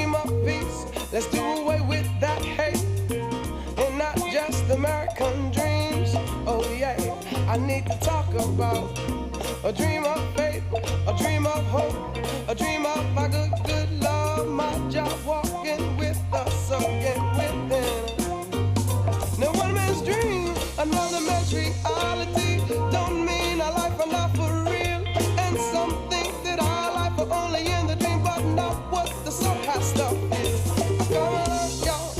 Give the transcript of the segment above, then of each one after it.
dream of peace. Let's do away with that hate, and not just American dreams. Oh yeah, I need to talk about a dream of faith, a dream of hope, a dream of my good, good love, my job walking with us again within. Now one man's dream, another man's reality, don't mean our life are not for real. And some think that our life are only in the dream, but not what the soul has to feel. Come along, y'all.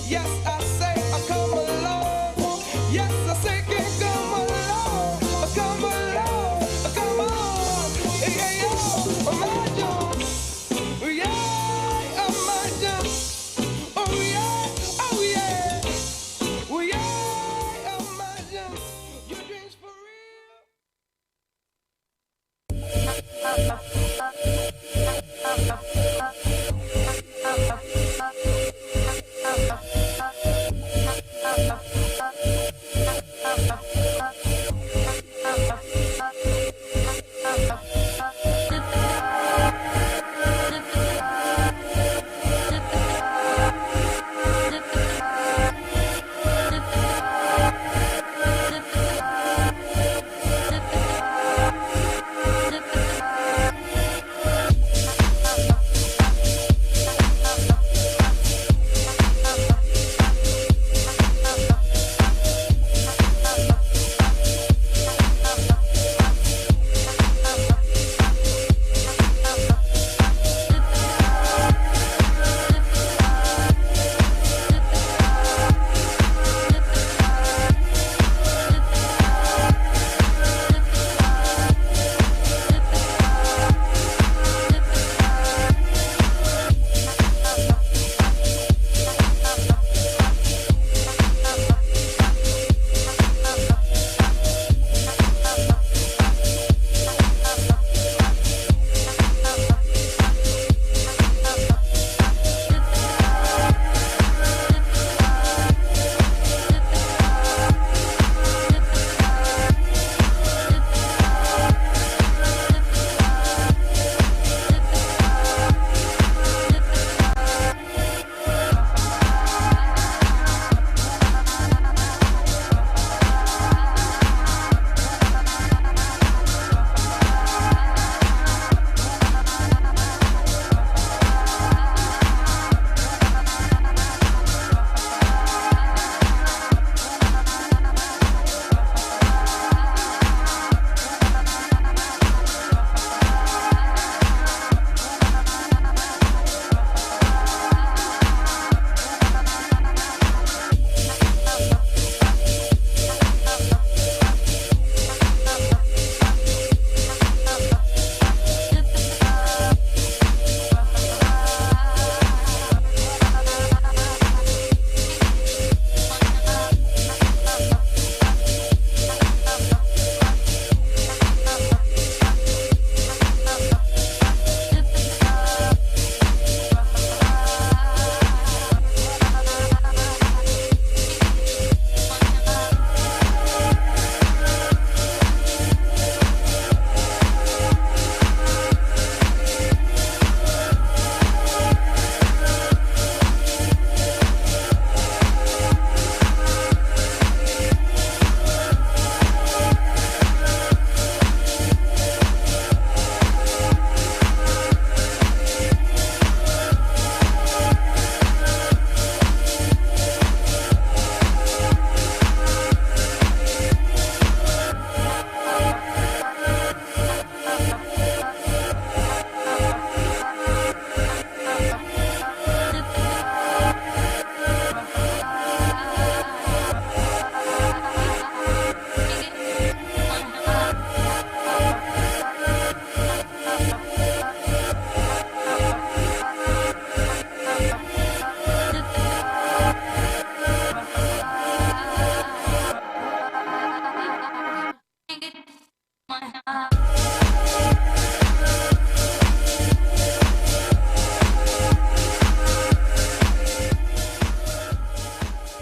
Yes, I say I come along. Yes, I say can come along. Come along, come on. Yeah, yeah, imagine. Yeah, imagine. Oh yeah, oh yeah. Oh yeah, imagine. Your dreams for real.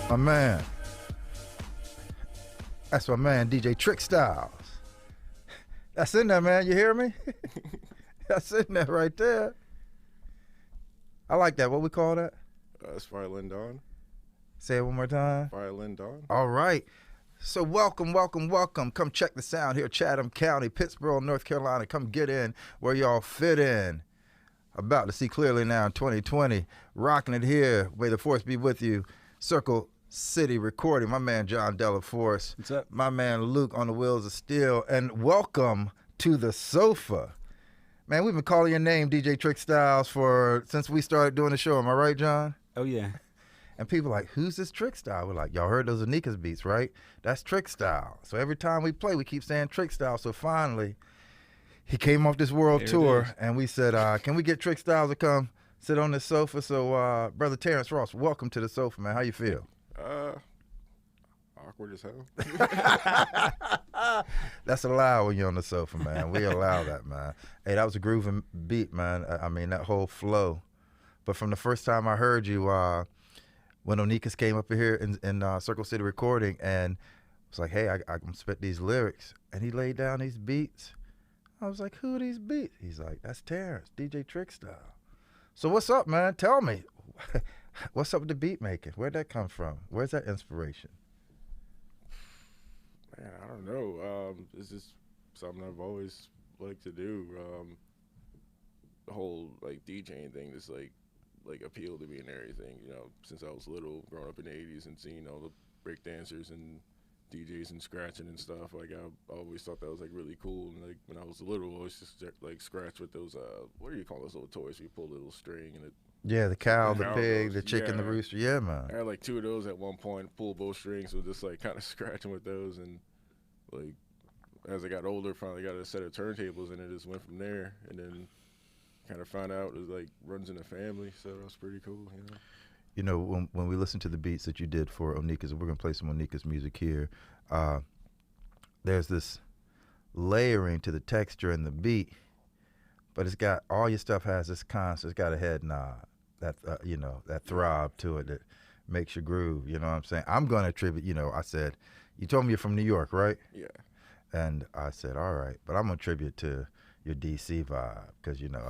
My man. That's my man, DJ Trick Styles. That's in there, man. You hear me? That's in there right there. I like that. What we call that? It's Violin Dawn. Say it one more time. Violin Dawn. All right. So welcome. Come check the sound here, Chatham County, Pittsburgh, North Carolina. Come get in where y'all fit in. About to see clearly now in 2020. Rocking it here. May the force be with you. Circle City Recording. My man John Delaforce. What's up? My man Luke on the wheels of steel. And welcome to the sofa. Man, we've been calling your name, DJ Trick Styles, since we started doing the show. Am I right, John? Oh, yeah. And people are like, who's this Trick Style? We're like, y'all heard those Anika's beats, right? That's Trick Style. So every time we play, we keep saying Trick Style. So finally, he came off this world tour, and we said, can we get Trick Styles to come sit on this sofa? So, Brother Terrence Ross, welcome to the sofa, man. How you feel? Awkward as hell. That's allowed when you're on the sofa, man. We allow that, man. Hey, that was a grooving beat, man. I mean, that whole flow. But from the first time I heard you, when Onikas came up here in Circle City Recording and was like, hey, I'm going to spit these lyrics. And he laid down these beats. I was like, who are these beats? He's like, that's Terrence, DJ Trick Style. So what's up, man? Tell me. What's up with the beat making? Where'd that come from? Where's that inspiration? Man, I don't know. It's just something I've always liked to do. The whole like DJing thing just like appealed to me and everything. You know, since I was little, growing up in the '80s and seeing all the break dancers and DJs and scratching and stuff. Like I always thought that was like really cool. And like when I was little, I always just like scratch with those what do you call those little toys? Where you pull a little string and it. Yeah, the cow, the pig, the chicken, the Yeah. rooster. Yeah, man. I had like 2 of those at one point, pull both strings, so just like kind of scratching with those. And like as I got older, finally got a set of turntables, and it just went from there. And then kind of found out it like runs in the family, so that was pretty cool, you know. You know, when we listen to the beats that you did for Onika's, we're going to play some Onika's music here, there's this layering to the texture and the beat, but it's got, all your stuff has this constant, it's got a head nod, that, you know, that throb to it that makes you groove, you know what I'm saying? I'm going to attribute, you know, I said, you told me you're from New York, right? Yeah. And I said, all right, but I'm going to attribute to your DC vibe, because, you know,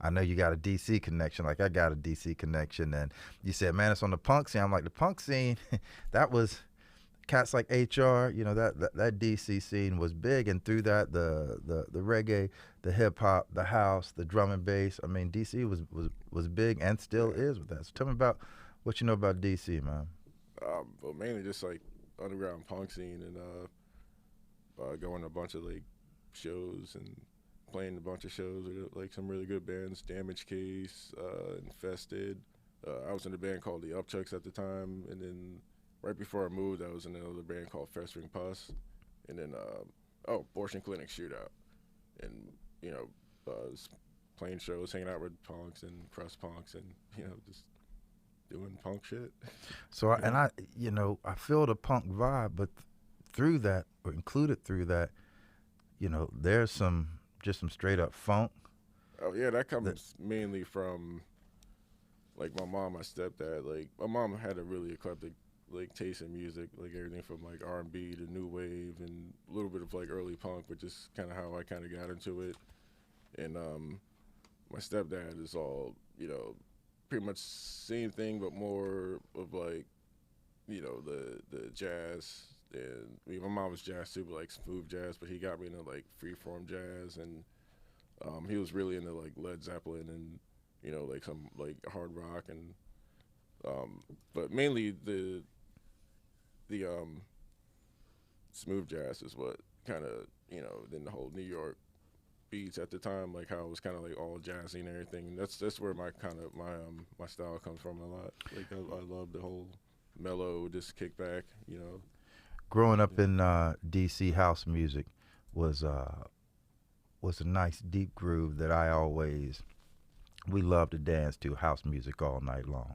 I know you got a DC connection, like I got a DC connection. And you said, man, it's on the punk scene. I'm like, the punk scene, that was cats like HR, you know, that DC scene was big. And through that, the reggae, the hip hop, the house, the drum and bass, I mean, DC was big and still is with that. So tell me about what you know about DC, man. Well, mainly just like underground punk scene and going to a bunch of like shows and playing a bunch of shows with like some really good bands, Damage Case, Infested. I was in a band called the Upchucks at the time, and then right before I moved, I was in another band called Festering Pus, and then Abortion Clinic Shootout, and you know, playing shows, hanging out with punks and crust punks, and you know, just doing punk shit. So I feel the punk vibe, but through that, or included through that, you know, there's some straight up funk. Oh yeah, that comes mainly from like my mom, my stepdad. Like my mom had a really eclectic like taste in music, like everything from like R&B to new wave and a little bit of like early punk, which is kind of how I kind of got into it. And my stepdad is all, you know, pretty much same thing, but more of like, you know, the jazz. And I mean, my mom was jazz too, but like smooth jazz. But he got me into like freeform jazz, and he was really into like Led Zeppelin and, you know, like some like hard rock, and but mainly the smooth jazz is what kind of, you know, then the whole New York beats at the time, like how it was kind of like all jazzy and everything. That's where my kind of my style comes from a lot. Like I love the whole mellow, just kick back, you know. Growing up in DC, house music was a nice deep groove that we loved to dance to, house music all night long.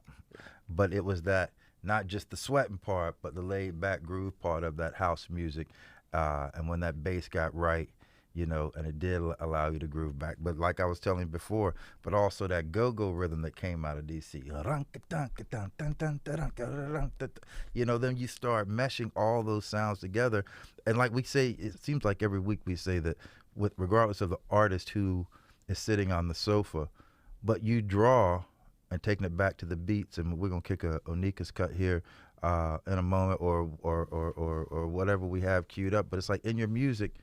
But it was that, not just the sweating part, but the laid back groove part of that house music. And when that bass got right, you know, and it did allow you to groove back. But like I was telling you before, but also that go-go rhythm that came out of DC. You know, then you start meshing all those sounds together. And like we say, it seems like every week we say that regardless of the artist who is sitting on the sofa, but you draw and taking it back to the beats. And we're gonna kick a Onika's cut here in a moment, or whatever we have queued up. But it's like in your music,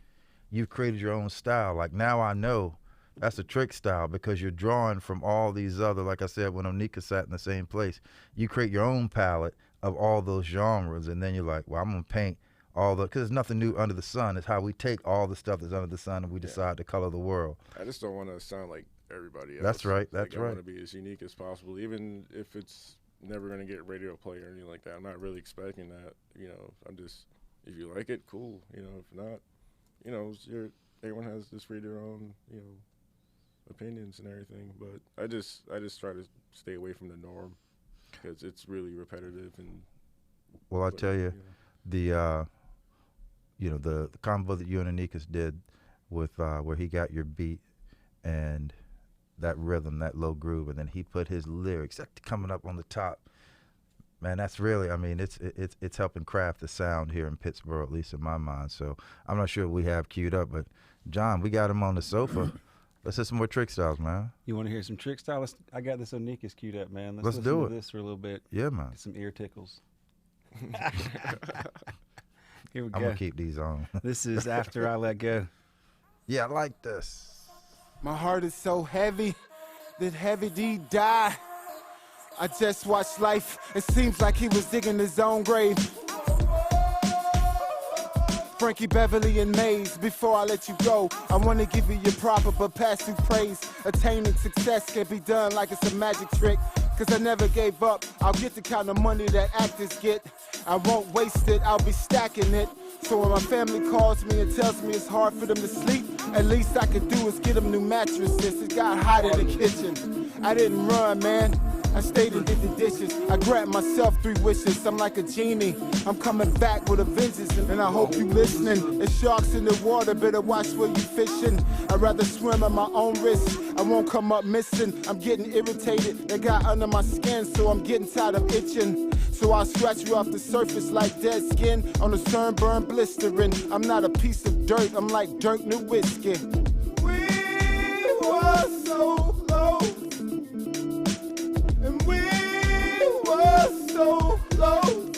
you've created your own style. Like now I know that's a trick style because you're drawing from all these other, like I said, when Onika sat in the same place, you create your own palette of all those genres, and then you're like, well, I'm gonna paint all the, because there's nothing new under the sun. It's how we take all the stuff that's under the sun and we decide to color the world. I just don't want to sound like everybody else. That's right. That's I right. want to be as unique as possible, even if it's never going to get radio play or anything like that. I'm not really expecting that. I'm just, if you like it, cool. If not, everyone has this free their own, opinions and everything. But I just try to stay away from the norm because it's really repetitive. And well, I tell you, the combo that you and Anikas did with where he got your beat and that rhythm, that low groove, and then he put his lyrics coming up on the top. Man, that's really, I mean, it's helping craft the sound here in Pittsburgh, at least in my mind. So I'm not sure what we have queued up, but John, we got him on the sofa. Let's hear some more trick styles, man. You want to hear some trick styles? I got this Onika's queued up, man. Let's do it. This for a little bit. Yeah, man. Get some ear tickles. Here we go. I'm gonna keep these on. This is After I Let Go. Yeah, I like this. My heart is so heavy, did Heavy D die? I just watched life, it seems like he was digging his own grave. Frankie Beverly and Mays, before I let you go, I want to give you your proper but passive praise. Attaining success can be done like it's a magic trick, cause I never gave up. I'll get the kind of money that actors get. I won't waste it, I'll be stacking it. So when my family calls me and tells me it's hard for them to sleep, at least I could do is get them new mattresses. It got hot in the kitchen. I didn't run, man. I stayed and did the dishes. I grabbed myself 3 wishes. I'm like a genie. I'm coming back with a vengeance, and I hope you listening. There's sharks in the water, better watch where you fishing. I'd rather swim at my own risk. I won't come up missing. I'm getting irritated. They got under my skin, so I'm getting tired of itching. So I'll scratch you off the surface like dead skin on a sunburn blistering. I'm not a piece of dirt. I'm like Dirk Nowitzki. We were so low. And we were so low.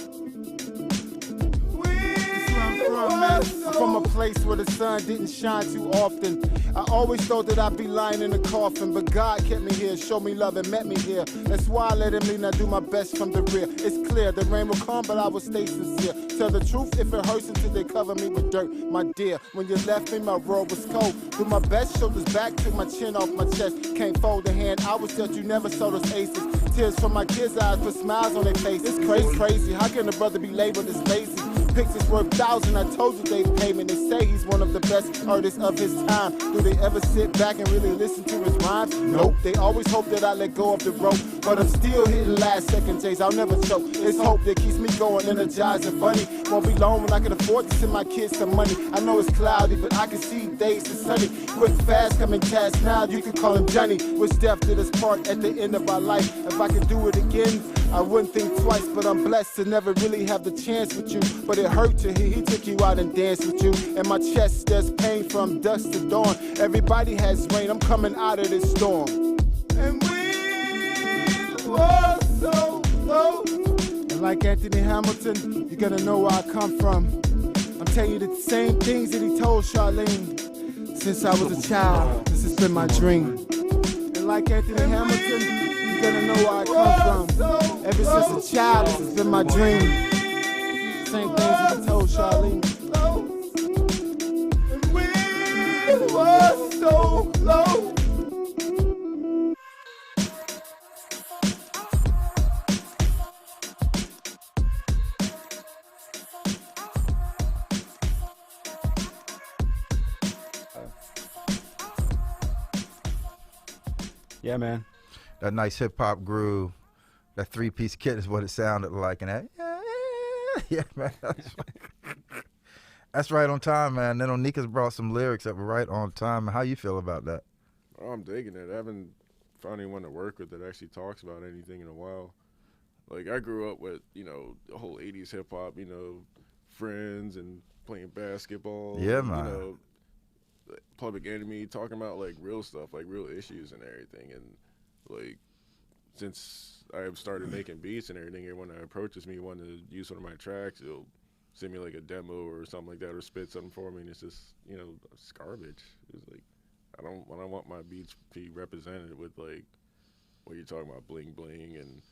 From a place where the sun didn't shine too often. I always thought that I'd be lying in a coffin, but God kept me here, showed me love and met me here. That's why I let him lead and I do my best from the rear. It's clear, the rain will come, but I will stay sincere. Tell the truth if it hurts until they cover me with dirt. My dear, when you left me, my world was cold. Do my best, shoulders back, took my chin off my chest. Can't fold a hand, I was dealt, you never saw those aces. Tears from my kids' eyes put smiles on their faces. It's crazy, how can a brother be labeled as lazy? Pictures worth thousands, I told you they pay me. They say he's one of the best artists of his time. Do they ever sit back and really listen to his rhymes? Nope. They always hope that I let go of the rope, but I'm still hitting last second J's. I'll never choke. It's hope that keeps me going, energized and funny. Won't be long when I can afford to send my kids some money. I know it's cloudy, but I can see days to sunny. Quick, fast, coming task now. You can call him Johnny. Which death did us part at the end of our life. If I could do it again, I wouldn't think twice, but I'm blessed to never really have the chance with you. But it hurt to hear he took you out and danced with you. In my chest, there's pain from dusk to dawn. Everybody has rain, I'm coming out of this storm. And we were so low. And like Anthony Hamilton, you're gonna know where I come from. I'm telling you the same things that he told Charlene. Since I was a child, this has been my dream. And like Anthony Hamilton, you're gonna know where I come from. Ever since a child, this has been my dream. Same things that he told Charlene. And we were so low. Yeah, man. That nice hip hop groove, that 3-piece kit is what it sounded like, and that yeah, man. That's right on time, man. Then Onika's brought some lyrics that were right on time. How you feel about that? Oh, I'm digging it. I haven't found anyone to work with that actually talks about anything in a while. Like, I grew up with, the whole 80s hip-hop, friends and playing basketball. Yeah, man. Public Enemy, talking about, like, real stuff, like, real issues and everything. And, like, since I've started making beats and everything, everyone that approaches me wanting to use one of my tracks, they'll send me like a demo or something like that, or spit something for me, and it's just, you know, it's garbage. It's like I don't want my beats to be represented with like what you're talking about, bling bling and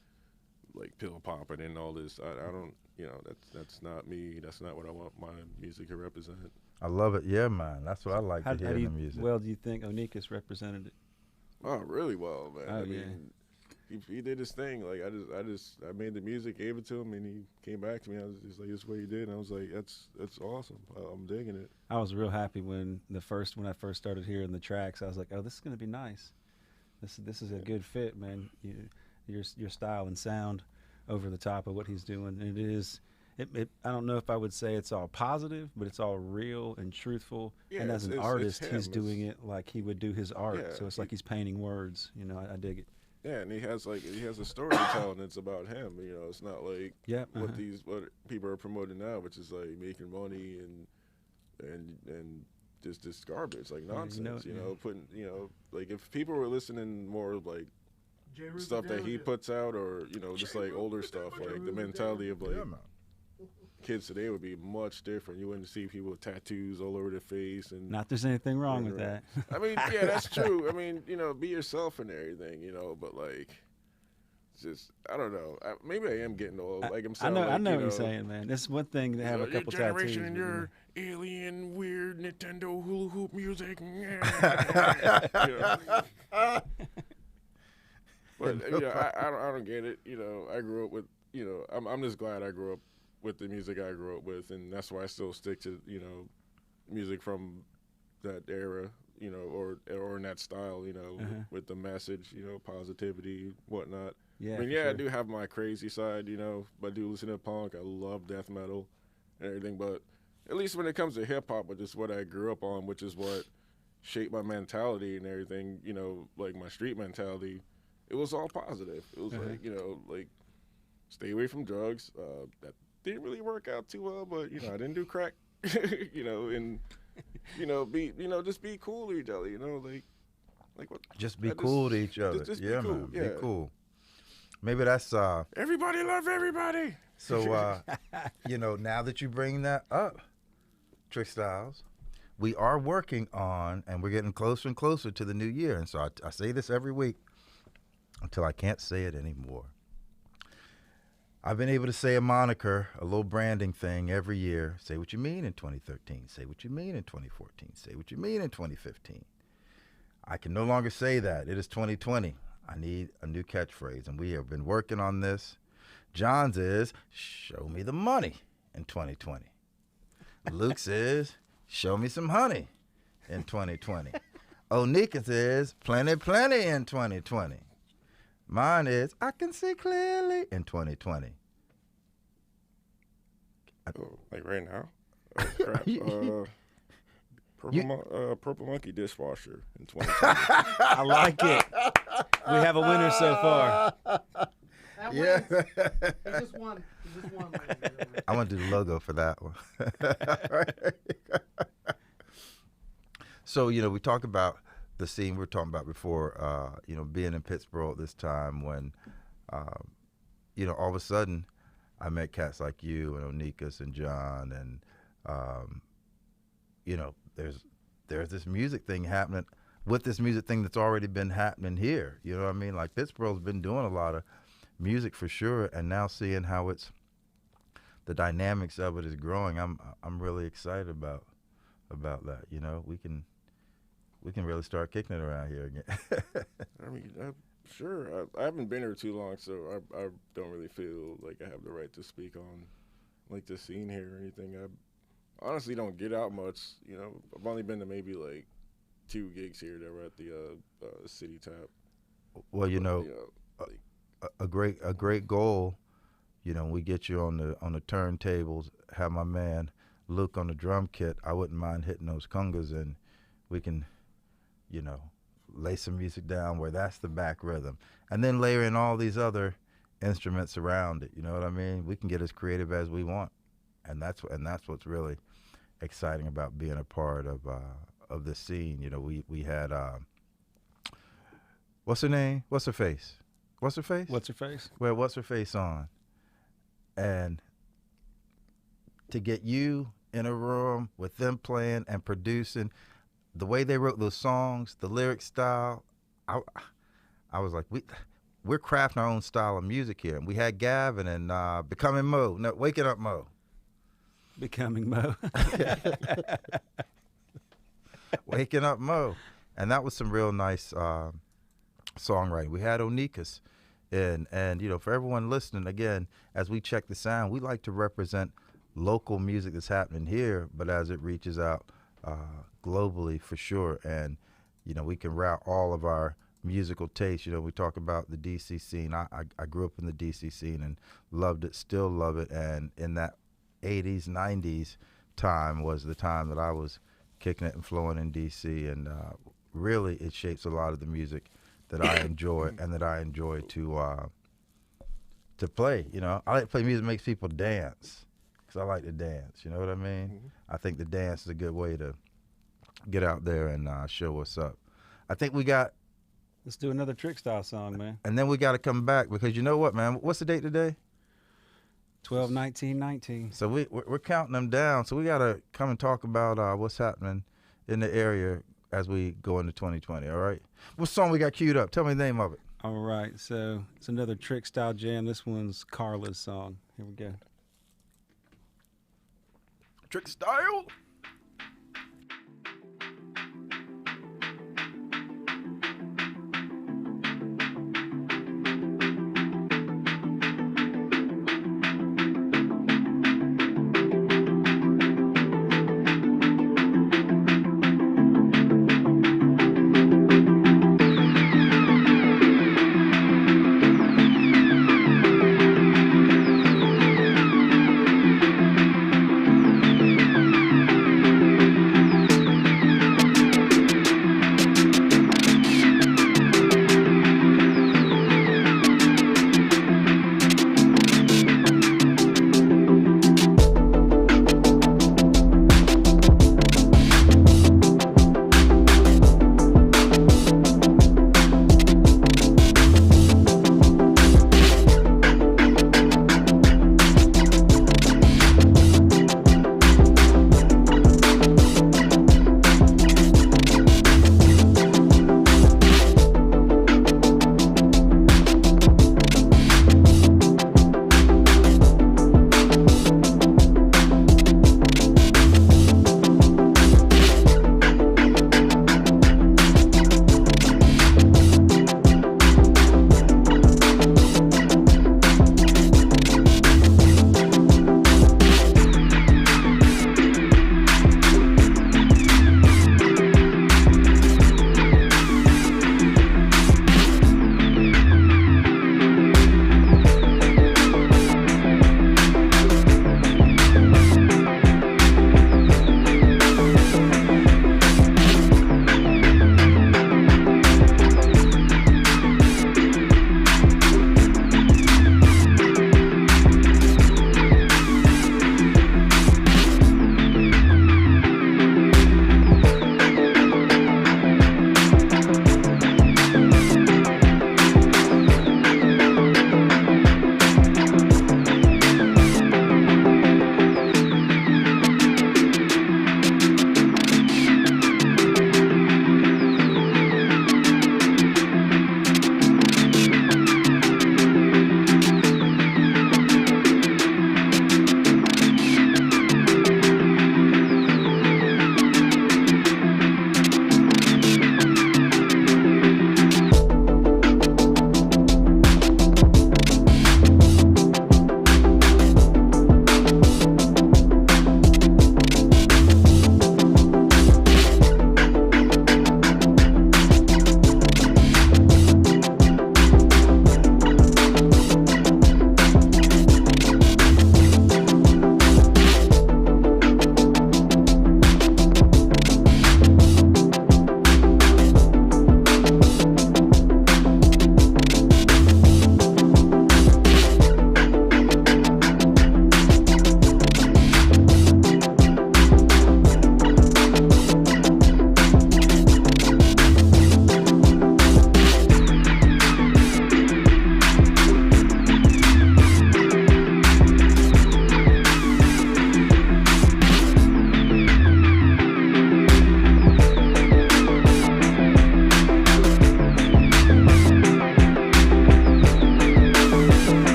like pill popping and all this. I don't, you know, that's not me. That's not what I want my music to represent. I love it. Yeah, man. That's what I like How to hear do in you, the music. well, do you think Onikas represented it? Oh, really well, man. Oh, I yeah. mean, he did his thing. Like I made the music, gave it to him, and he came back to me. I was just like, "This is what he did." And I was like, "That's awesome. I'm digging it." I was real happy when I first started hearing the tracks. I was like, "Oh, this is gonna be nice. This is a good fit, man. Your style and sound over the top of what he's doing. And it is. I don't know if I would say it's all positive, but it's all real and truthful. Yeah, and as an it's artist, him. he's doing it like he would do his art. Yeah, So it's like he's painting words. You know, I dig it. Yeah, and he has a story to tell, and it's about him. You know, it's not like Yep, what people are promoting now, which is like making money and just this garbage, like nonsense. You know, putting, you know, like if people were listening more like stuff that he puts out, or, you know, just like older stuff, like the mentality of like Yeah, man. kids today would be much different. You wouldn't see people with tattoos all over their face and Not there's anything wrong with that. I mean, yeah, that's true. I mean, you know, be yourself and everything, you know, but like, it's just, I don't know. Maybe I am getting old. Like I'm saying, I know you what you're saying, man. It's one thing to have a couple your generation tattoos. and but, you know. your alien, weird Nintendo hula hoop music. You know. But you know, I don't get it. You know, I grew up with, you know, I'm just glad I grew up with the music I grew up with, and that's why I still stick to, you know, music from that era, you know, or in that style, you know, with the message, you know, positivity, whatnot. Yeah, I mean, for yeah, I sure. do have my crazy side, you know, I do listen to punk. I love death metal and everything, but at least when it comes to hip hop, which is what I grew up on, which is what shaped my mentality and everything, you know, like my street mentality, it was all positive. It was like, you know, like stay away from drugs. That didn't really work out too well, but, you know, I didn't do crack, you know, and, you know, just be cool to each other, you know, like what? Just be cool to each other. Just yeah, be cool. man. Yeah. Be cool. Maybe that's Everybody love everybody. so you know, now that you bring that up, Trick Styles, we are working on, and we're getting closer and closer to the new year. And so I say this every week until I can't say it anymore. I've been able to say a moniker, a little branding thing every year. Say what you mean in 2013. Say what you mean in 2014. Say what you mean in 2015. I can no longer say that. It is 2020. I need a new catchphrase, and we have been working on this. John's is, show me the money in 2020. Luke's is, show me some honey in 2020. Onika's is, plenty, plenty in 2020. Mine is, I can see clearly in 2020. Oh, like right now? Oh, crap. Purple Monkey dishwasher in 2020. I like it. We have a winner so far. That Yeah. wins. He just won. He just won. ladies and gentlemen. I want to do the logo for that one. So, you know, we talk about the scene we were talking about before, you know, being in Pittsburgh at this time when, you know, all of a sudden I met cats like you and Onikas and John and, you know, there's this music thing happening with this music thing that's already been happening here. You know what I mean? Like Pittsburgh's been doing a lot of music for sure, and now seeing how the dynamics of it is growing, I'm really excited about that. You know, we can really start kicking it around here again. I mean, sure. I haven't been here too long, so I don't really feel like I have the right to speak on like the scene here or anything. I honestly don't get out much. You know, I've only been to maybe like 2 gigs here that were at the City Tap. Well, you know, like, a great goal. You know, we get you on the turntables, have my man Luke on the drum kit. I wouldn't mind hitting those congas, and we can, you know, lay some music down where that's the back rhythm, and then layer in all these other instruments around it. You know what I mean? We can get as creative as we want, and that's what's really exciting about being a part of this scene. You know, we had what's her name? What's her face? What's her face? What's her face? Well, what's her face on? And to get you in a room with them playing and producing, the way they wrote those songs, the lyric style, I was like, we're crafting our own style of music here. And we had Gavin and Becoming Mo. No, Waking Up Mo. Becoming Mo. Waking Up Mo. And that was some real nice songwriting. We had Onikas in. And, you know, for everyone listening, again, as we check the sound, we like to represent local music that's happening here, but as it reaches out globally for sure. And, you know, we can route all of our musical taste. You know, we talk about the DC scene. I grew up in the DC scene and loved it, still love it. And in that 80s, 90s time was the time that I was kicking it and flowing in DC. And really it shapes a lot of the music that I enjoy and that I enjoy to play. You know, I like to play music that makes people dance because I like to dance. You know what I mean? Mm-hmm. I think the dance is a good way to get out there and show what's up. I think we got... Let's do another Trick Style song, man. And then we got to come back because you know what, man? What's the date today? 12/19/19. So we're counting them down. So we got to come and talk about what's happening in the area as we go into 2020, all right? What song we got queued up? Tell me the name of it. All right, so it's another Trick Style jam. This one's Carla's song. Here we go. Trick Style?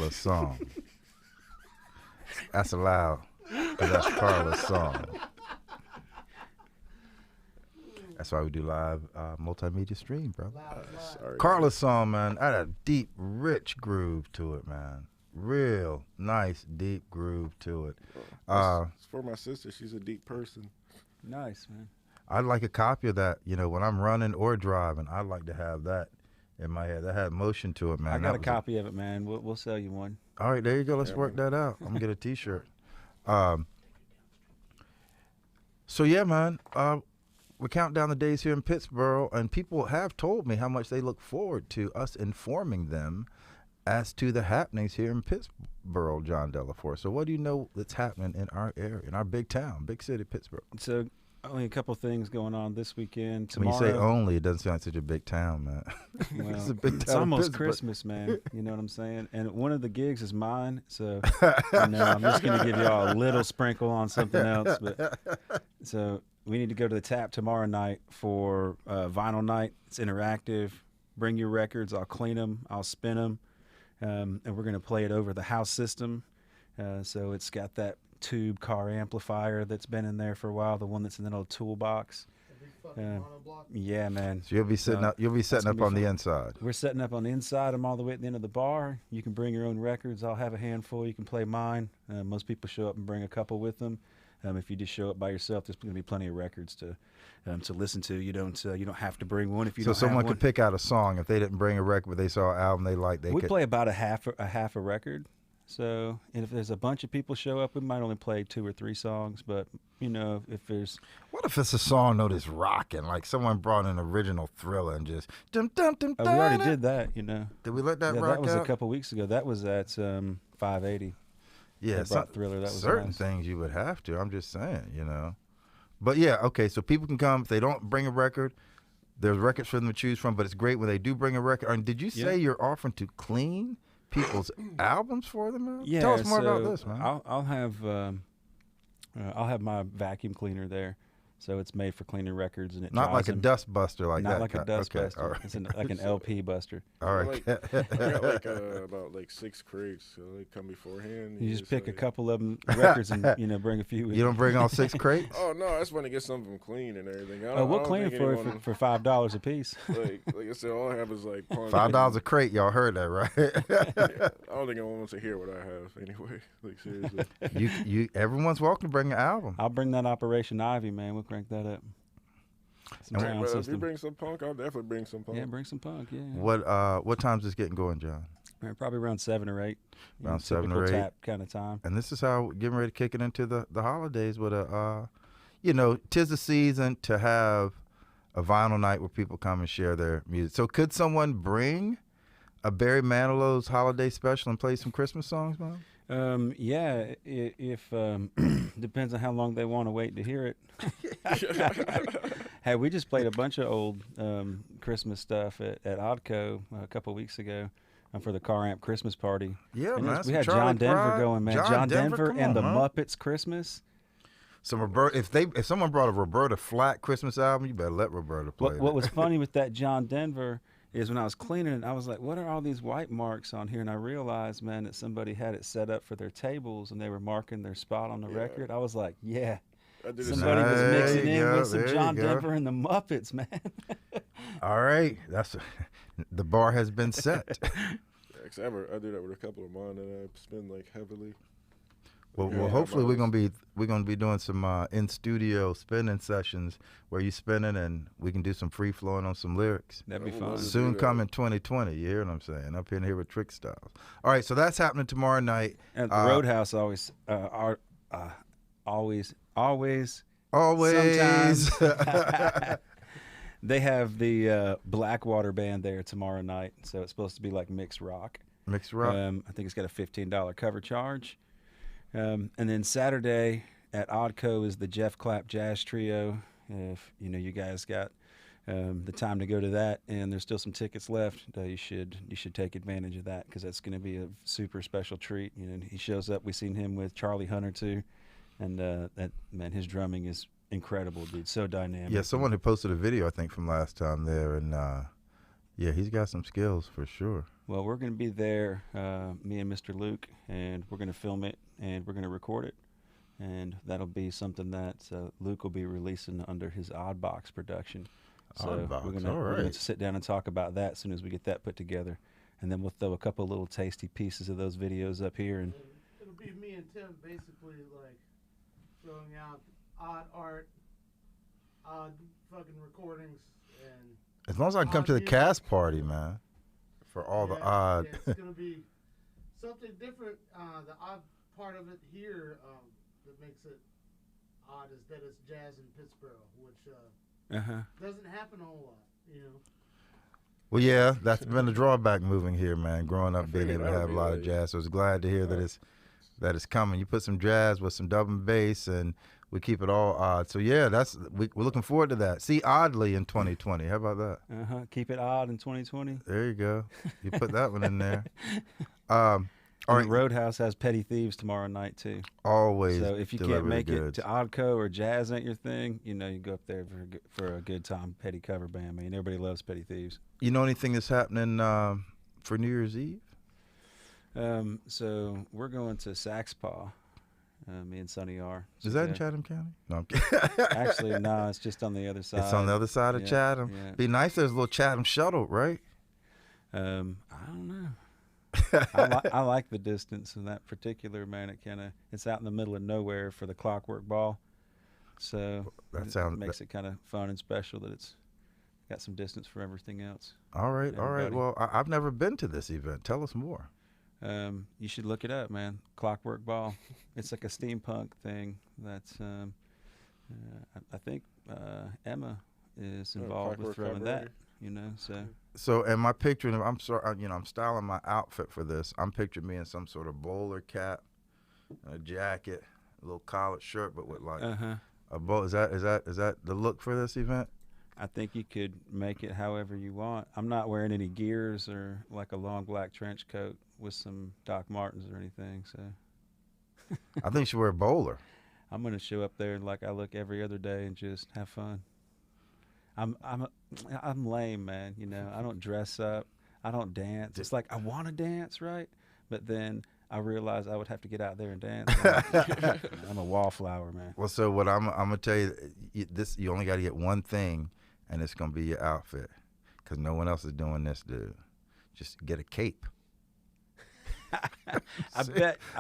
Carla's song. That's allowed, 'cause that's Carla's song. That's why we do live multimedia stream, bro. Sorry. Carla's song, man, had a deep, rich groove to it, man. Real nice, deep groove to it. It's for my sister. She's a deep person. Nice, man. I'd like a copy of that. You know, when I'm running or driving, I'd like to have that in my head. That had motion to it, man. I got a That was copy of it, man. We'll sell you one. All right, there you go. Let's Yeah, work man. that out. I'm gonna get a T-shirt. So yeah, man. We're counting down the days here in Pittsburgh, and people have told me how much they look forward to us informing them as to the happenings here in Pittsburgh, John Delafour. So what do you know that's happening in our area, in our big town, big city, Pittsburgh? So only a couple things going on this weekend. When Tomorrow, you say only, it doesn't sound like such a big town, man. well, It's a big it's town in almost Pittsburgh. Christmas, man. You know what I'm saying? And one of the gigs is mine, so I'm just going to give y'all a little sprinkle on something else. But so we need to go to the Tap tomorrow night for vinyl night. It's interactive. Bring your records. I'll clean them. I'll spin them. And we're going to play it over the house system. So it's got that tube car amplifier that's been in there for a while, the one that's in that little toolbox. Yeah, man. So you'll be sitting up. You'll be setting gonna up be on the fun. inside. We're setting up on the inside. I'm all the way at the end of the bar. You can bring your own records. I'll have a handful. You can play mine. Most people show up and bring a couple with them. If you just show up by yourself, there's going to be plenty of records to listen to. You don't have to bring one if you So don't have someone one. could pick out a song if they didn't bring a record, but they saw an album they liked. They We could. play about a half a record. So, and if there's a bunch of people show up, we might only play 2 or 3 songs. But if there's What if it's a song though that's rocking, like someone brought an original Thriller and just dum dum dum. we already did that. Did we let that Yeah, rock that was out? a couple weeks ago. That was at 580. Yeah, They brought Thriller. That was certain nice. things you would have to. I'm just saying, But yeah, okay. So people can come if they don't bring a record. There's records for them to choose from, but it's great when they do bring a record. And did you say you're offering to clean people's albums for them, man? Yeah, Tell us more about so this, man. I'll have my vacuum cleaner there, so it's made for cleaning records, and it Not dries like a them. dust buster like Not that. like a dust okay, buster. all right. It's like an LP buster. All right. I got like about 6 crates, so they come beforehand. You just pick a like- couple of them records and bring a few. With You don't bring all 6 crates? Oh no, I just want to get some of them clean and everything. Oh, we'll clean it for $5 a piece. like I said, all I have is like pawn $5 a crate. Y'all heard that, right? Yeah, I don't think anyone wants to hear what I have anyway. Like seriously. Everyone's welcome to bring an album. I'll bring that Operation Ivy, man. We'll crank that up. Some And sound Well, if you system. bring some punk, I'll definitely bring some punk. Yeah, bring some punk. Yeah. What time's this getting going, John? Probably around 7 or 8. Around 7 or 8. Tap kind of time. And this is how we're getting ready to kick it into the holidays with tis the season to have a vinyl night where people come and share their music. So could someone bring a Barry Manilow's holiday special and play some Christmas songs, man? Yeah, if depends on how long they want to wait to hear it. Hey, we just played a bunch of old Christmas stuff at Odco a couple weeks ago for the Car Amp Christmas party. Yeah, And man. we some had Charlie John Denver Pride. going, man. John Denver come and on, the man. Muppets Christmas. Some Roberta, if someone brought a Roberta Flack Christmas album, you better let Roberta play. What was funny with that John Denver is when I was cleaning it, I was like, what are all these white marks on here? And I realized, man, that somebody had it set up for their tables and they were marking their spot on the record. I was like, yeah. I did the Somebody same. was There mixing you in go, with some there you John go. Denver and the Muppets, man. All right, the bar has been set. Yeah, 'cause I do that with a couple of mine that I spend like heavily. Well, Yeah, hopefully we're mine gonna be doing some in studio spinning sessions where you spinning and we can do some free flowing on some lyrics. That'd be I would fun. love to do Soon that. coming 2020. You hear what I'm saying? Up in here with Trick Styles. All right, so that's happening tomorrow night. At the Roadhouse always, Always. sometimes they have the Blackwater band there tomorrow night, so it's supposed to be like mixed rock. Mixed rock. I think it's got a $15 cover charge. And then Saturday at Odco is the Jeff Clapp Jazz Trio. If you guys got the time to go to that, and there's still some tickets left, you should take advantage of that because that's going to be a super special treat. He shows up. We've seen him with Charlie Hunter too, and that man, his drumming is incredible, dude. So dynamic. Yeah, someone who posted a video I think from last time there, and yeah, he's got some skills for sure. Well, we're going to be there, me and Mr. Luke, and we're going to film it and we're going to record it. And that'll be something that Luke will be releasing under his Odd Box production. So Oddbox, we're all going right. to sit down and talk about that as soon as we get that put together. And then we'll throw a couple little tasty pieces of those videos up here. And It'll be me and Tim basically like throwing out odd art, odd fucking recordings, and As long as I can come odd to the music. cast party, man, for all the odd. Yeah, it's gonna be something different. The odd part of it here that makes it odd is that it's jazz in Pittsburgh, which doesn't happen a whole lot, you know. Well, yeah, that's been a drawback moving here, man. Growing up, being figured able to that have would a be lot of like- jazz. So I was glad to hear that it's coming. You put some jazz with some double bass, and we keep it all odd. So yeah, we're looking forward to that. See Oddly in 2020. How about that? keep it odd in 2020. There you go. You put that one in there. All All right. right, Roadhouse has Petty Thieves tomorrow night too. always. So if you can't deliver the make it goods. to Oddco or jazz ain't your thing, you go up there for a good time. Petty cover band. I mean, everybody loves Petty Thieves. You know anything that's happening for New Year's Eve? So we're going to Saxpaw. Me and Sonny are. Is that in Yeah. Chatham County? No, I'm kidding. Actually, no, it's just on the other side. It's on the other side of Yeah, Chatham. yeah. Be nice. There's a little Chatham shuttle, right? I don't know. I like the distance in that particular, man. It's out in the middle of nowhere for the Clockwork Ball, so That it sounds- makes it kind of fun and special that it's got some distance from everything else. All right, all right. Everybody. Well, I've never been to this event. Tell us more. You should look it up, man. Clockwork Ball. It's like a steampunk thing. That's I think Emma is involved with Clockwork throwing Cabaret. that. So So, am I picturing? I'm sorry. I'm styling my outfit for this. I'm picturing me in some sort of bowler cap, a jacket, a little collared shirt, but with like a bow. Is that the look for this event? I think you could make it however you want. I'm not wearing any gears or like a long black trench coat with some Doc Martens or anything. So I think you should wear a bowler. I'm gonna show up there like I look every other day and just have fun. I'm lame, man. I don't dress up. I don't dance. It's like I want to dance, right? But then I realize I would have to get out there and dance. I'm a wallflower, man. Well, so what I'm gonna tell you, you only got to get one thing, and it's gonna be your outfit, because no one else is doing this, dude. Just get a cape. I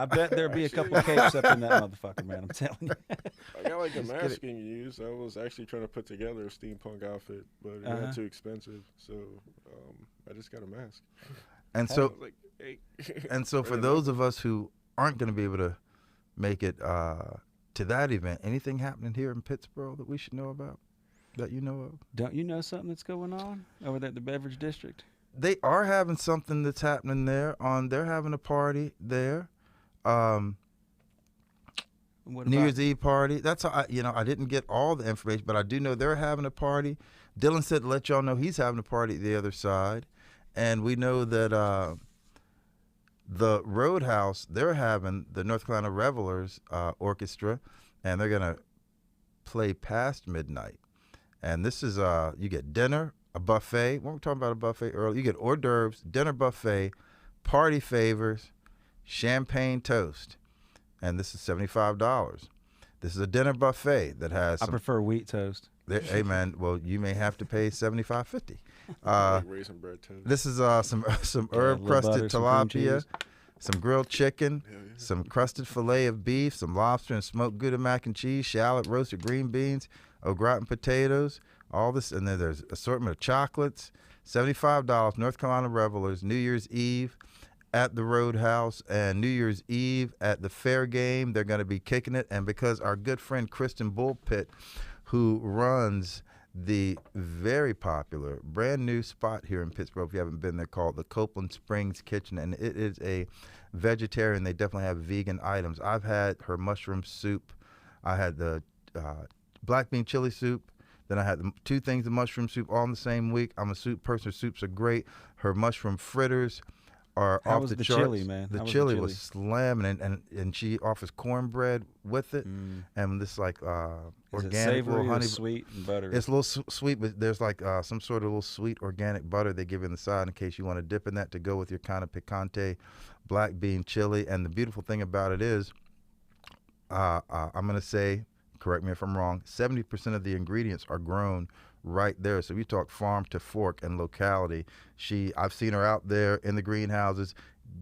bet there'll be a couple capes up in that motherfucker, man. I'm telling you. I got like a mask you can use. I was actually trying to put together a steampunk outfit, but it got too expensive, so I just got a mask. And I so, was like, hey. and so for those of us who aren't gonna be able to make it to that event, anything happening here in Pittsburgh that we should know about, that you know of? Don't you know something that's going on over there at the Beverage District? They are having something that's happening there. They're having a party there. What New about- Year's Eve party. That's how I didn't get all the information, but I do know they're having a party. Dylan said to let y'all know he's having a party at the other side, and we know that the Roadhouse, they're having the North Carolina Revelers Orchestra, and they're gonna play past midnight. And this is you get dinner, a buffet. We were talking about a buffet earlier. You get hors d'oeuvres, dinner buffet, party favors, champagne toast. And this is $75. This is a dinner buffet that has I some. prefer wheat toast. Hey man, well you may have to pay $75.50. Like raisin bread toast. This is some herb little crusted butter, some cream tilapia, cheese. some grilled chicken, Yeah. some crusted fillet of beef, some lobster and smoked Gouda mac and cheese, shallot, roasted green beans, au gratin potatoes, all this, and then there's assortment of chocolates. $75. North Carolina Revelers, New Year's Eve at the Roadhouse and New Year's Eve at the Fair Game. They're going to be kicking it, and because our good friend Kristen Bullpit, who runs the very popular brand new spot here in Pittsburgh, if you haven't been there, called the Copeland Springs Kitchen, and it is a vegetarian. They definitely have vegan items. I've had her mushroom soup. I had the black bean chili soup. Then I had the two things of mushroom soup all in the same week. I'm a soup person. Soups are great. Her mushroom fritters are How off was the the charts. chili, man? The How was the chili chili? was slamming, and she offers cornbread with it, and this like Is organic it savory little or honey. sweet and buttery? It's a little sweet, but there's like some sort of little sweet organic butter they give you on the side in case you want to dip in that to go with your kind of picante black bean chili. And the beautiful thing about it is, I'm gonna say, correct me if I'm wrong, 70% of the ingredients are grown right there. So we talk farm to fork and locality. I've seen her out there in the greenhouses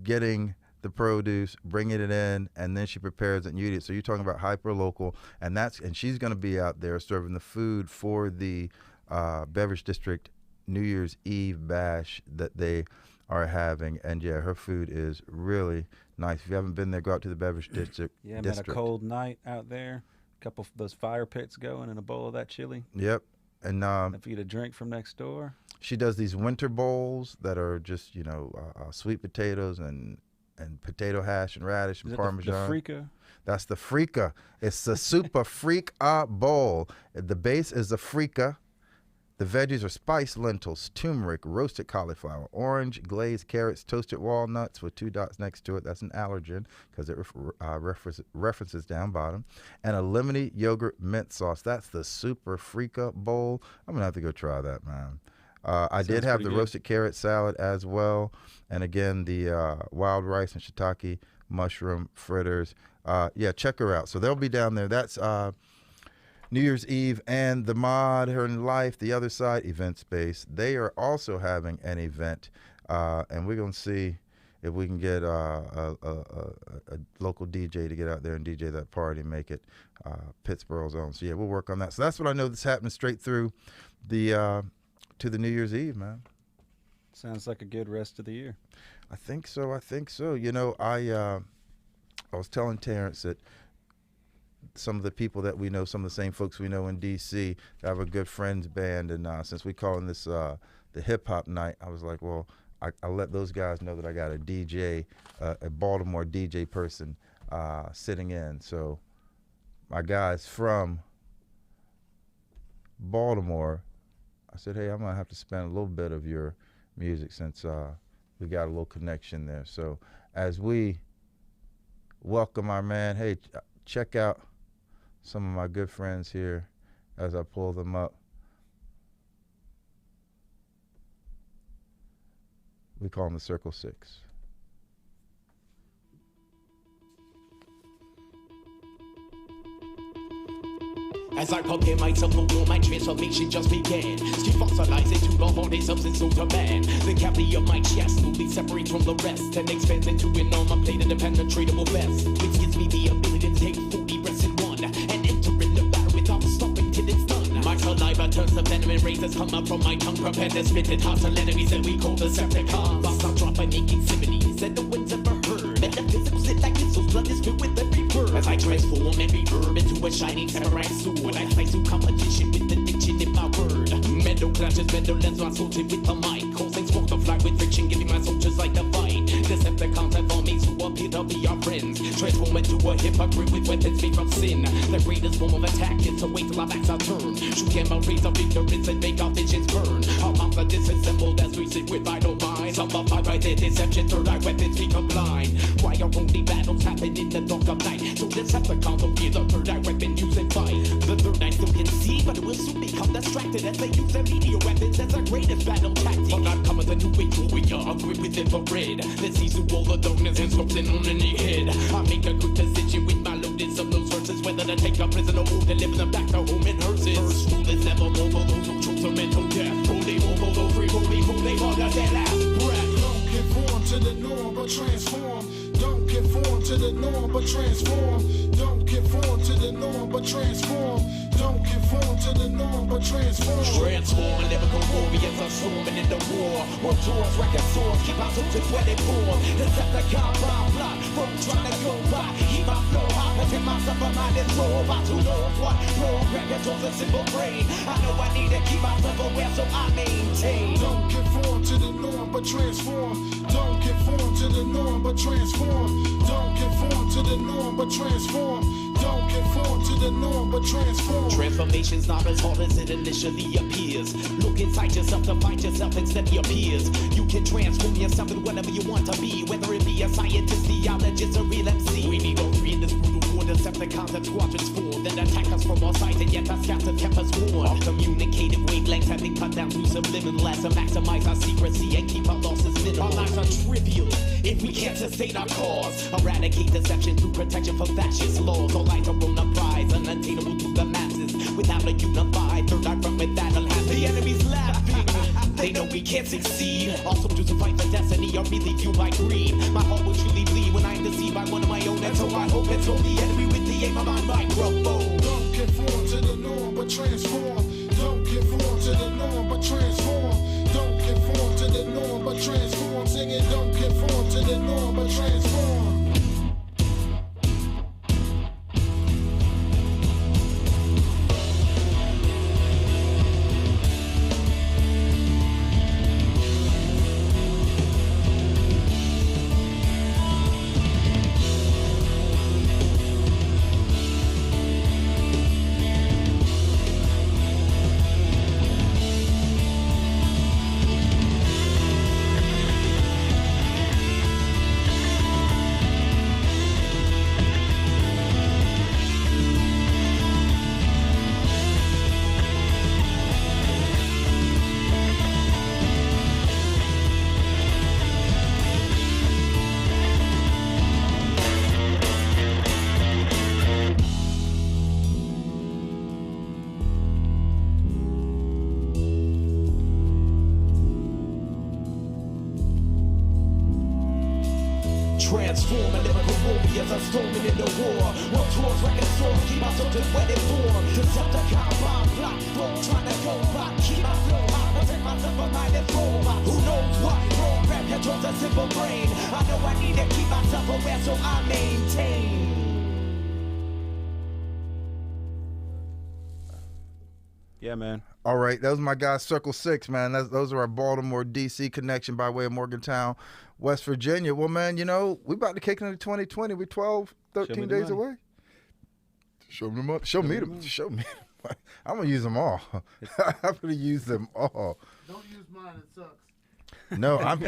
getting the produce, bringing it in, and then she prepares it and you eat it. So you're talking about hyper local, and she's going to be out there serving the food for the Beverage District New Year's Eve bash that they are having. And yeah, her food is really nice. If you haven't been there, go out to the Beverage District. Yeah, man, a cold night out there, a couple of those fire pits going, and a bowl of that chili. Yep. And if you get a drink from next door. She does these winter bowls that are just, sweet potatoes and potato hash and radish and Parmesan. The Freaka? That's the Freaka. It's the Super Freaka bowl. The base is the Freaka. The veggies are spiced lentils, turmeric, roasted cauliflower, orange, glazed carrots, toasted walnuts with 2 dots next to it. That's an allergen because it references down bottom. And a lemony yogurt mint sauce. That's the Super Freaka bowl. I'm going to have to go try that, man. I did have the roasted carrot salad as well. And again, the wild rice and shiitake mushroom fritters. Yeah, check her out. So they'll be down there. That's New Year's Eve, and the Mod, Her Life, the Other Side event space. They are also having an event, and we're going to see if we can get a local DJ to get out there and DJ that party and make it Pittsburgh's own. So yeah, we'll work on that. So that's what I know that's happening straight through the to the New Year's Eve, man. Sounds like a good rest of the year. I think so. I was telling Terrence that some of the people that we know, some of the same folks we know in D.C., I have a good friends band, and since we calling this the hip-hop night, I was like, well, I let those guys know that I got a DJ, a Baltimore DJ person sitting in. So my guys from Baltimore, I said, hey, I'm going to have to spend a little bit of your music since we got a little connection there. So as we welcome our man, hey, check out some of my good friends here as I pull them up. We call them the Circle Six. As I prepare myself for war, my transformation just began. Still fossilized into the haunted substance known to man. The cavity of my chest slowly separates from the rest and expands into an armor-plated impenetrable vest, which gives me the ability to take 40 breaths in one and enter in the battle without stopping till it's done. My saliva turns to venom and razors come out from my tongue, prepared to spit it hostile enemies that we call the Decepticons. Bombs are dropped by making similes that no one's ever heard. Metaphysics lit like missiles, blood is filled with every verb. As I transform every verb into a shining samurai sword, I fight through competition with the diction in my word. Metal clashes, metal lens, I'm sorted with the mic, causing smoke to fly with friction, giving my soldiers like the fight. Decepticons have armies who appear to be our friends, transform into a hypocrite with weapons made from sin. The greatest form of attack is to wait till our backs are turned, shoot them out, raise of ignorance and make our visions burn. Our minds are disassembled as we sit with idle minds. Some are fight by their deception, third eye weapons become blind. Why are only battles happen in the dark of night? So Decepticons appear the third eye weapon use and fight. The third eye still can see, but it will soon become distracted as they use their meteor weapons as their greatest battle tactic. But I'm coming to new way to we are equipped with infrared that sees through all the darkness and stops in on any head. I make a good decision with my loaded of those verses, whether to take a prisoner or deliver them back to home in hearses. First rule is never more for those who choose a mental death. Holy over those free, they harder their last breath. Don't conform to the norm, but transform. Don't conform to the norm, but transform. Don't conform to the norm, but transform. Don't conform to the norm, but transform. Transform, lyrical warriors are storming in the war. War tours, record swords, keep our soldiers where they pour. Decepticon bomb block, from trying to go by. Keep my flow high, protect myself a mind and soul. About who knows what program controls a simple brain. I know I need to keep myself aware, so I maintain. Don't conform to the norm, but transform. Don't conform to the norm, but transform. Don't conform to the norm, but transform. Don't conform to the norm, but transform. Transformation's not as hard as it initially appears. Look inside yourself to find yourself instead of your peers. You can transform yourself in whatever you want to be, whether it be a scientist, theologist, or real MC. We need all three in this brutal war. Decepticons and squadrons form, then attack us from all sides, and yet our scouts have kept us warm. Our communicative wavelengths have been cut down through subliminal as to maximize our secrecy and keep our losses minimal. Our lives are trivial if we can't sustain our cause. Eradicate deception through protection from fascist laws. All lies are on a prize, unattainable to the masses. Without a unified third eye front with that'll have the enemies laughing. They know we can't succeed. Our soldiers who fight for destiny are really fueled by greed. My heart will truly bleed when I am deceived by one of my own. And so I hope it's all the enemy with the aim of my microphone. Don't conform to the norm, but transform. Don't conform to the norm, but transform. Don't conform to the norm, but transform. Sing it, don't conform to the norm, but transform. Transform a lyrical warriors are storming in the war. Work towards record sword, keep my soldiers wedded for. Decepticon, bomb, block, flow, trying to go back. Keep my flow high, protect myself from mind and flow. Who knows what program controls a simple brain. I know I need to keep myself aware, so I maintain. Yeah, man. All right, that was my guy Circle 6, man. Those are our Baltimore, D.C. connection by way of Morgantown, West Virginia. Well, man, you know, we about to kick into 2020. We're 12, 13 days away. Show me them. Show me. I'm going to use them all. I'm going to use them all. Don't use mine. It sucks. No, I'm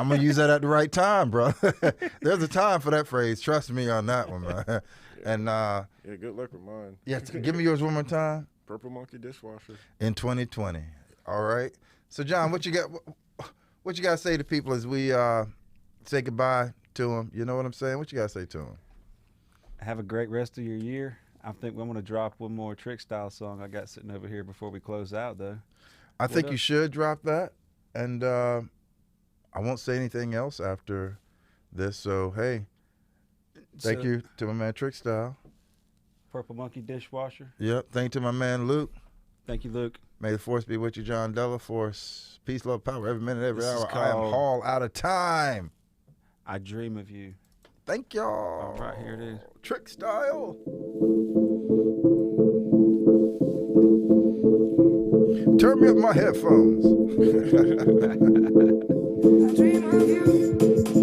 going to use that at the right time, bro. There's a time for that phrase. Trust me on that one, man. And yeah, good luck with mine. Yeah, give me yours one more time. Purple Monkey dishwasher. In 2020. All right. So, John, what you got to say to people as we say goodbye to them? You know what I'm saying? What you got to say to them? Have a great rest of your year. I think I'm going to drop one more Trick Style song I got sitting over here before we close out, though. I think you should drop that. And I won't say anything else after this. So, hey, thank you to my man Trick Style. Purple Monkey dishwasher. Yep. Thank you to my man Luke. Thank you, Luke. May the force be with you, John Della. Force, peace, love, power, every minute, every hour. I am all out of time. I dream of you. Thank y'all. All right, here it is. Trick Style. Turn me up my headphones. I dream of you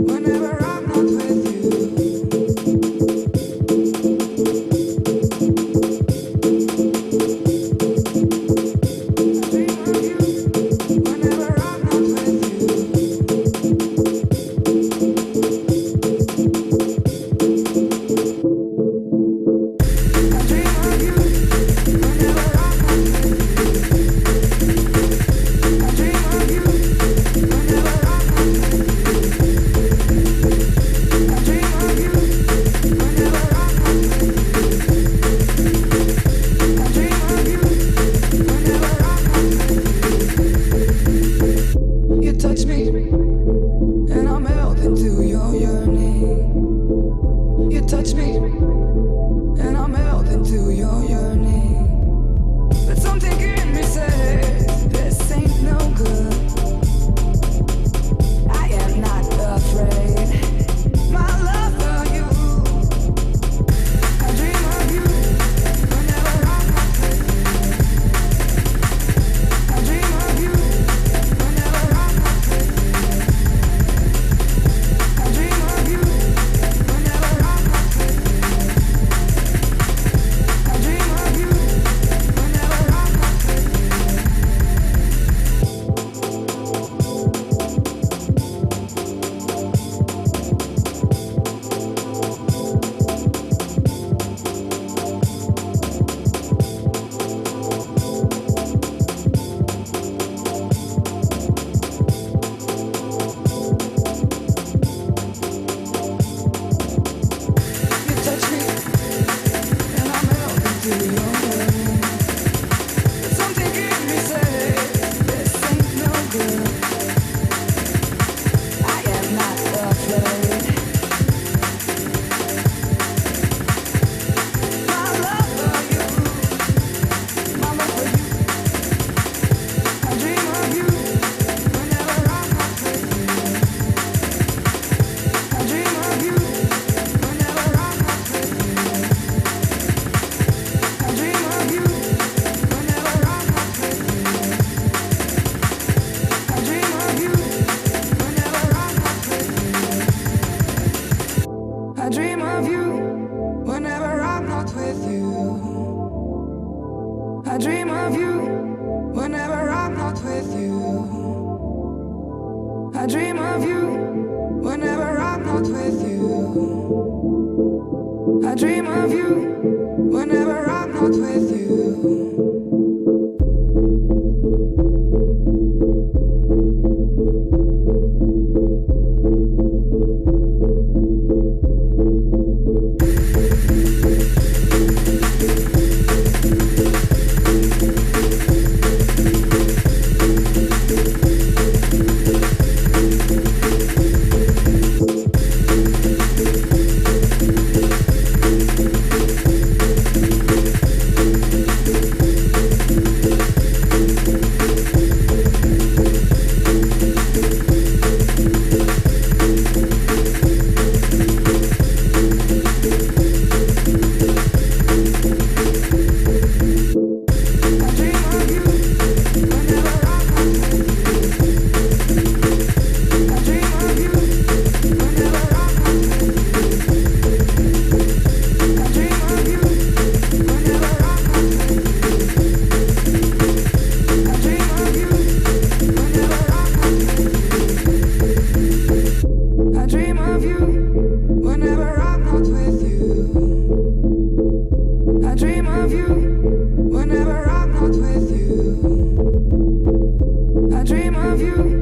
whenever I'm not with you. I dream of you whenever I'm not with you. I dream of you